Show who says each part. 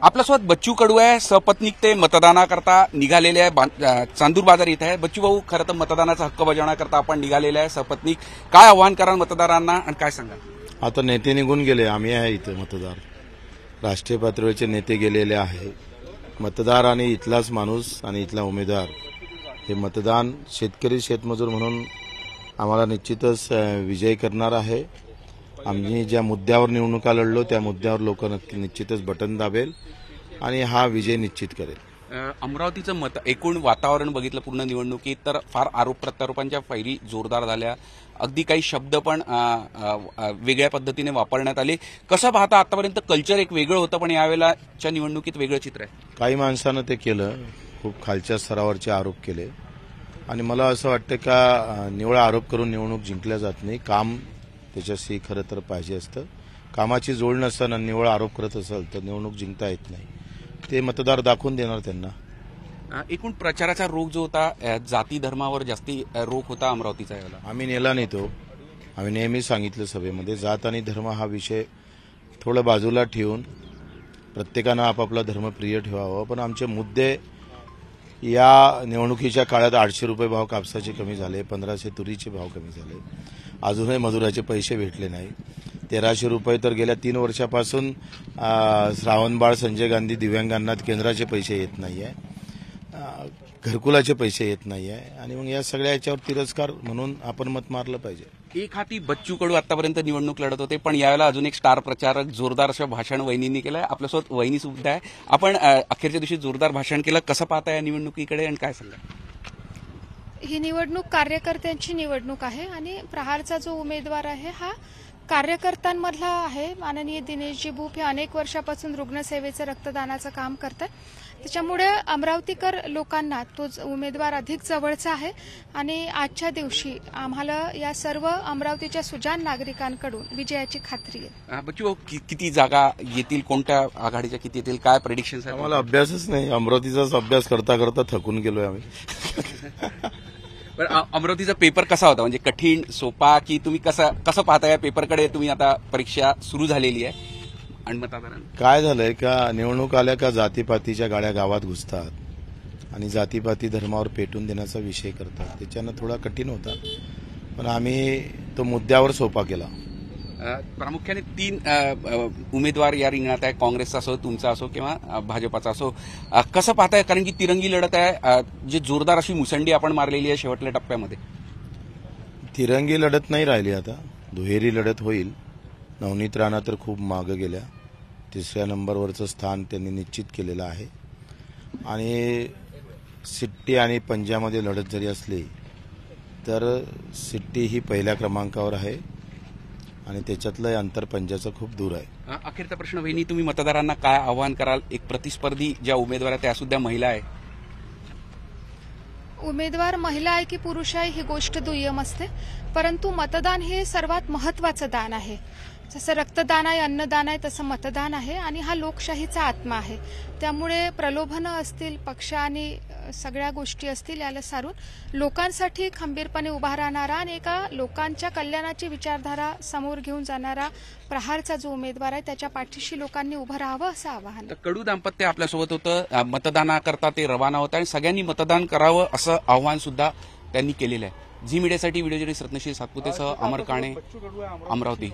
Speaker 1: आपल्यासोबत बच्चू कडू आहे. सपत्नीक ते मतदानाकरता निघालेले आहे. चांदूर बाजार इथे आहे. बच्चू भाऊ, खरं तर मतदानाचा हक्क बजावण्याकरता आपण निघालेले आहे. सपत्नीक काय आव्हान कराल मतदारांना आणि काय सांगाल?
Speaker 2: आता नेते निघून गेले, आम्ही आहे इथं मतदार. राष्ट्रीय पातळीचे नेते गेलेले आहे. मतदार आणि इथलाच माणूस आणि इथला उमेदवार हे मतदान शेतकरी शेतमजूर म्हणून आम्हाला निश्चितच विजय करणार आहे. आम्ही ज्या मुद्द्यावर निवडणुका लढलो त्या मुद्द्यावर लोक निश्चितच बटन दाबेल आणि हा विजय निश्चित करेल.
Speaker 1: अमरावतीचं मत एकूण वातावरण बघितलं पूर्ण निवडणुकीत तर फार आरोप प्रत्यारोपांच्या फैरी जोरदार झाल्या. अगदी काही शब्द पण वेगळ्या पद्धतीने वापरण्यात आले. कसं पाहता? आतापर्यंत कल्चर एक वेगळं होतं पण यावेळेलाच्या निवडणुकीत वेगळं चित्र आहे.
Speaker 2: काही माणसानं ते केलं, खूप खालच्या स्तरावरचे आरोप केले आणि मला असं वाटतं का निवळ आरोप करून निवडणूक जिंकल्या जात नाही. काम त्याच्याशी खरं तर पाहिजे असतं. कामाची जोड नसताना निवळ आरोप करत असेल तर निवडणूक जिंकता येत नाही. ते मतदार दाखवून देणार त्यांना.
Speaker 1: एकूण प्रचाराचा रोग जो होता जाती धर्मावर जास्ती रोग होता अमरावतीचा याला.
Speaker 2: आम्ही नेला नाही तो. आम्ही नेहमी सांगितलं सभेमध्ये जात आणि धर्म हा विषय थोडं बाजूला ठेवून प्रत्येकानं आपापला धर्म प्रिय ठेवावा. पण आमचे मुद्दे या निवडणुकीच्या काळात 800 रुपये भाव कापसाचे कमी झाले, 1500 तुरीचे भाव कमी झाले, अजूनही मजुराचे पैसे भेटले नाही. 1300 रुपये तर गेल्या 3 वर्षापासून श्रावणबाळ, संजय गांधी दिव्यांगांना केंद्राचे पैसे येत नाहीये, घरकुलाचे पैसे येत नाहीये आणि मग या सगळ्या याच्यावर तिरस्कार म्हणून आपण मत मारलं पाहिजे.
Speaker 1: एक हाती बच्चू कडू आतापर्यंत निवडणूक लढत होते पण यावेळेला अजून एक स्टार प्रचारक जोरदार असं भाषण वहिनींनी केलंय. आपल्यासोबत वहिनी सुद्धा आहे. आपण अखेरच्या दिवशी जोरदार भाषण केलं. कसं पाहता या निवडणुकीकडे आणि काय सांगा?
Speaker 3: ही निवडणूक कार्यकर्त्यांची निवडणूक आहे आणि प्रहारचा जो उमेदवार आहे हा कार्यकर्त्यांमधला आहे. माननीय दिनेशजी भूप हे अनेक वर्षापासून रुग्णसेवेचं रक्तदानाचं काम करतात. त्याच्यामुळे अमरावतीकर लोकांना तो उमेदवार अधिक जवळचा आहे आणि आजच्या दिवशी आम्हाला या सर्व अमरावतीच्या सुजाण नागरिकांकडून विजयाची खात्री आहे.
Speaker 1: बच्चू, किती जागा येतील, कोणत्या आघाडीच्या किती येतील, काय प्रेडिक्शन?
Speaker 2: आम्हाला अभ्यासच नाही. अमरावतीचाच अभ्यास करता करता थकून गेलोय आम्ही.
Speaker 1: पण अमरावतीचा पेपर कसा होता? म्हणजे कठीण, सोपा की तुम्ही कसं पाहता या पेपरकडे? तुम्ही आता परीक्षा सुरू झालेली आहे आणि मतदारांना
Speaker 2: काय झालंय का निवडणूक आल्या का जातीपातीच्या गाड्या गावात घुसतात आणि जातीपाती धर्मावर पेटून देण्याचा विषय करतात. त्याच्यानं थोडा कठीण होता पण आम्ही तो मुद्द्यावर सोपा केला.
Speaker 1: प्रामुख्याने 3 उमेदवार या रिंगणात आहे. काँग्रेसचा असो, तुमचा असो किंवा भाजपाचा असो. कसं पाहताय? कारण की तिरंगी लढत आहे, जे जोरदार अशी मुसंडी आपण मारलेली आहे शेवटल्या टप्प्यामध्ये.
Speaker 2: तिरंगी लढत नाही राहिली, आता दुहेरी लढत होईल. नवनीत राणा तर खूप मागं गेल्या. 3ऱ्या नंबरवरचं स्थान त्यांनी निश्चित केलेलं आहे आणि सिट्टी आणि पंजामध्ये लढत जरी असली तर सिट्टी ही पहिल्या क्रमांकावर आहे आणि त्याच्यातलं अंतर पंजाचं खूप दूर आहे.
Speaker 1: अखेरचा प्रश्न वहिनी, तुम्ही मतदारांना काय आव्हान कराल? एक प्रतिस्पर्धी ज्या उमेदवार आहेत त्या सुद्धा महिला आहे.
Speaker 3: उमेदवार महिला आहे की पुरुष आहे ही गोष्ट दुय्यम असते, परंतु मतदान हे सर्वात महत्वाचं दान आहे. जसं रक्तदान आहे, अन्नदान आहे, तसं मतदान आहे आणि हा लोकशाहीचा आत्मा आहे. त्यामुळे प्रलोभनं असतील, पक्ष आणि सगळ्या गोष्टी असतील, याला सारून लोकांसाठी खंबीरपणे उभा राहणारा आणि एका लोकांच्या कल्याणाची विचारधारा समोर घेऊन जाणारा प्रहारचा जो उमेदवार आहे त्याच्या पाठीशी लोकांनी उभं राहावं असं आवाहन.
Speaker 1: कडू दाम्पत्य आपल्यासोबत होतं. मतदानाकरता ते रवाना होतं आणि सगळ्यांनी मतदान करावं असं आव्हान सुद्धा त्यांनी केलेलं आहे. झी मीडियासाठी व्हिडिओ जर्नलिस्ट रत्नश्री सातपुतेसह अमर काणे, अमरावती.